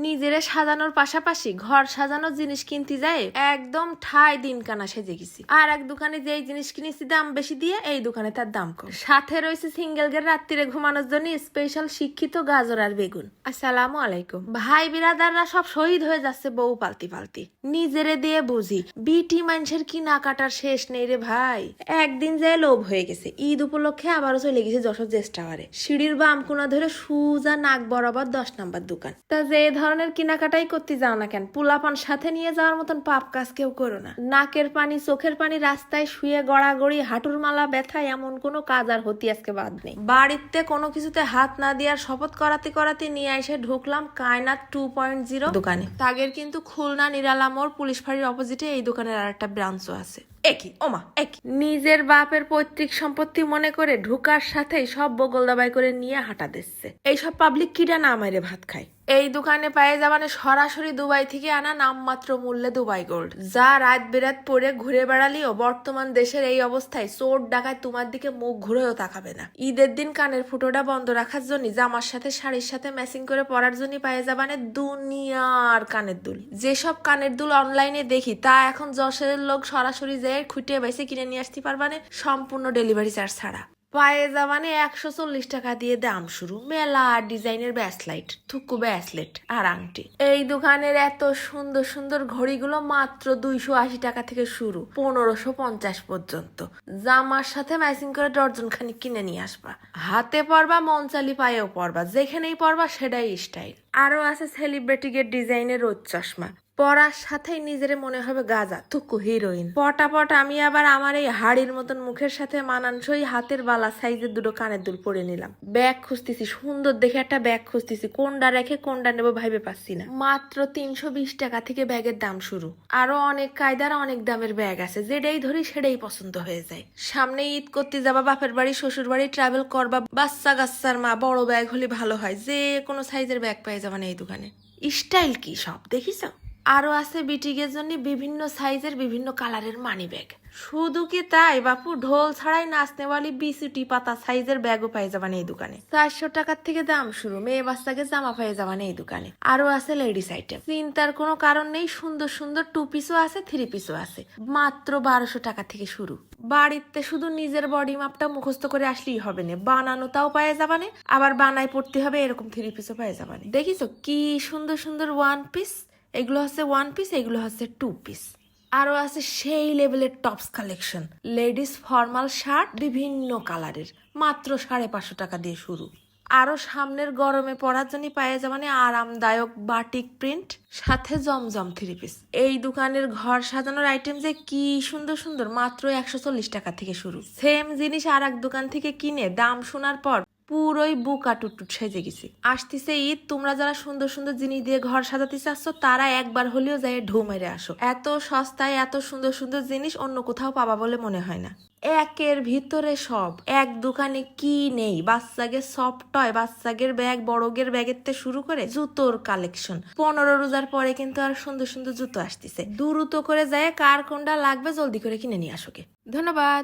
নিজেরে সাজানোর পাশাপাশি ঘর সাজানোর জিনিস কিনতে যায় একদম ঠাই দিন কানা সেজে গেছি। আর এক দোকানে যেই জিনিস কিনেছি দাম বেশি দিয়ে, এই দোকানে তার দাম কম। সাথে রয়েছে সিঙ্গেল গের রাত্রিরে ঘুমানোর জন্য স্পেশাল শিক্ষিত গাজর আর বেগুন। আসসালামু আলাইকুম। ভাই বিরাদাররা সব শহীদ হয়ে যাচ্ছে বউ পালতি পালতি। নিজেরে দিয়ে বুঝি বিটি মানুষের কেনাকাটার শেষ নেই রে ভাই। একদিন যে লোভ হয়ে গেছে, ঈদ উপলক্ষে আবারও চলে গেছে যশোর জ্যেষ্ঠ টাওয়ারে। সিঁড়ির বাম কোনা ধরে সুজা নাক বরাবর 10 নাম্বার দোকান। তা যে ধরনের কেনাকাটাই করতে যাও না কেন, পোলাপান সাথে নিয়ে যাওয়ার মতন পাপ কাজ কেউ করো না। নাকের পানি চোখের পানি রাস্তায় শুয়ে গড়াগড়ি হাঁটুর মালা ব্যথা এমন কোনো কাজ আর হতি আজকে বাদ নেই। বাড়িতে কোনো কিছুতে হাত না দেওয়ার শপথ করাতে করাতে নিয়ে এসে ঢুকলাম কায়নাত 2.0 দোকানে। তাগের কিন্তু খুলনা নিরালা মোড় পুলিশ ফাঁড়ির অপোজিটে এই দোকানের আর একটা ব্রাঞ্চও আছে। একই ওমা একই নিজের বাপের পৈতৃক সম্পত্তি মনে করে ঢুকার সাথেই সব বগল দাবাই করে নিয়ে হাঁটা দিচ্ছে। এইসব পাবলিক কিটা না মাইরে ভাত খায়। এই দোকানে পায়ে যাবানে সরাসরি দুবাই থেকে আনা নামমাত্র মূল্যে দুবাই গোল্ড, যা রাত বেরাত পরে ঘুরে বেড়ালিও বর্তমান দেশের এই অবস্থায় চোর ডাকায় তোমার দিকে মুখ ঘুরেও তাকাবে না। ঈদের দিন কানের ফুটোটা বন্ধ রাখার জন্য জামার সাথে শাড়ির সাথে ম্যাচিং করে পরার জন্য পায়ে যাবানে দুনিয়ার কানের দুল। যেসব কানের দুল অনলাইনে দেখি তা এখন যশোরের লোক সরাসরি যে খুঁটে বাইসে কিনে নিয়ে আসতে পারবানে সম্পূর্ণ ডেলিভারি চার্জ ছাড়া। পায়ে যাবানে 140 টাকা দিয়ে দাম শুরু। মেলা ডিজাইনের ব্যাসলাইট, থুকু ব্যাসলেট আর আংটি। এই দোকানের এত সুন্দর সুন্দর ঘড়িগুলো মাত্র 280 টাকা থেকে শুরু, 1550 পর্যন্ত। জামার সাথে ম্যাচিং করে ডর্জন খানিক কিনে নিয়ে আসবা। হাতে পরবা, মন চালি পায়েও পরবা, যেখানেই পরবা সেটাই স্টাইল। আরো আছে সেলিব্রিটিদের ডিজাইনের রোদ চশমা, পরার সাথেই নিজের মনে হবে গাজা থুকু হিরোইন। পটাপট আমি আবার আমার এই হাড়ির মতন মুখের সাথে মানানসই হাতের বালা সাইজের দুটো কানের দুল পরে নিলাম। ব্যাগ খুঁজতেছি, সুন্দর দেখে একটা ব্যাগ খুঁজতেছি, কোনটা রেখে কোনটা নেবো ভাইবে পাচ্ছি না। মাত্র 320 টাকা থেকে ব্যাগের দাম শুরু। আরো অনেক কায়দার অনেক দামের ব্যাগ আছে, যেটাই ধরি সেটাই পছন্দ হয়ে যায়। সামনে ঈদ করতে যাবা, বাপের বাড়ি শ্বশুর বাড়ি ট্রাভেল করবা, বাচ্চা গাচ্চার মা, বড় ব্যাগ হলে ভালো হয়। যে কোনো সাইজের ব্যাগ পেয়ে যাবেন এই দোকানে। স্টাইল কি সব দেখিস। আরো আছে বিটিকের জন্য বিভিন্ন সাইজের বিভিন্ন কালারের মানি ব্যাগ। শুধু কি তাই বাপু, ঢোল ছাড়াই নাচনেওয়ালি বিসুটি পাতা সাইজের ব্যাগও পাই যাবেন এই দোকানে। 400 টাকার থেকে দাম শুরু। মেয়ে বাচ্চাকে জামা পাই যাবেন এই দোকানে। আরো আছে লেডিস আইটেম, চিন্তার কোনো কারণ নেই। সুন্দর সুন্দর 2 পিসও আছে, 3 পিসও আছে, মাত্র 1200 টাকা থেকে শুরু। বাড়িতে শুধু নিজের বডি মাপটা মুখস্থ করে আসলেই হবে না, বানানো তাও পায়ে যাবানে, আবার বানাই পড়তে হবে, এরকম 3 পিসও পায়ে যাবানে। দেখিছো কি সুন্দর সুন্দর 1 পিস। এগুলো হচ্ছে 1 পিস, এগুলো হচ্ছে 2 পিস। আরো আছে সেই লেভেলের tops collection, ladies formal shirt বিভিন্ন কালারের, মাত্র 550 টাকা দিয়ে শুরু। আরো সামনের গরমে পরার জন্য পায়ে যাবানে আরামদায়ক বাটিক প্রিন্ট, সাথে জমজম 3 পিস। এই দোকানের ঘর সাজানোর আইটেম যে কি সুন্দর সুন্দর, মাত্র 140 টাকা থেকে শুরু। সেম জিনিস আর এক দোকান থেকে কিনে দাম শোনার পর পুরোই বুকা টুটুট সেজে গেছি। আসতেছে ঈদ, তোমরা যারা সুন্দর সুন্দর জিনিস দিয়ে ঘর সাজাতে চাচ্ছ তারা একবার হলেও যায় ঢু মেরে আসো। এত সস্তায় এত সুন্দর সুন্দর জিনিস অন্য কোথাও পাবা বলে মনে হয় না। একের ভিতরে সব, এক দোকানে কি নেই। বাচ্চাদের সফট টয়, বাচ্চাদের ব্যাগ, বড়গের ব্যাগের থেকে শুরু করে জুতোর কালেকশন। 15 রোজার পরে কিন্তু আর সুন্দর সুন্দর জুতো আসতেছে। দ্রুত করে যায় কার কোনটা লাগবে জলদি করে কিনে নিয়ে আসোকে। ধন্যবাদ।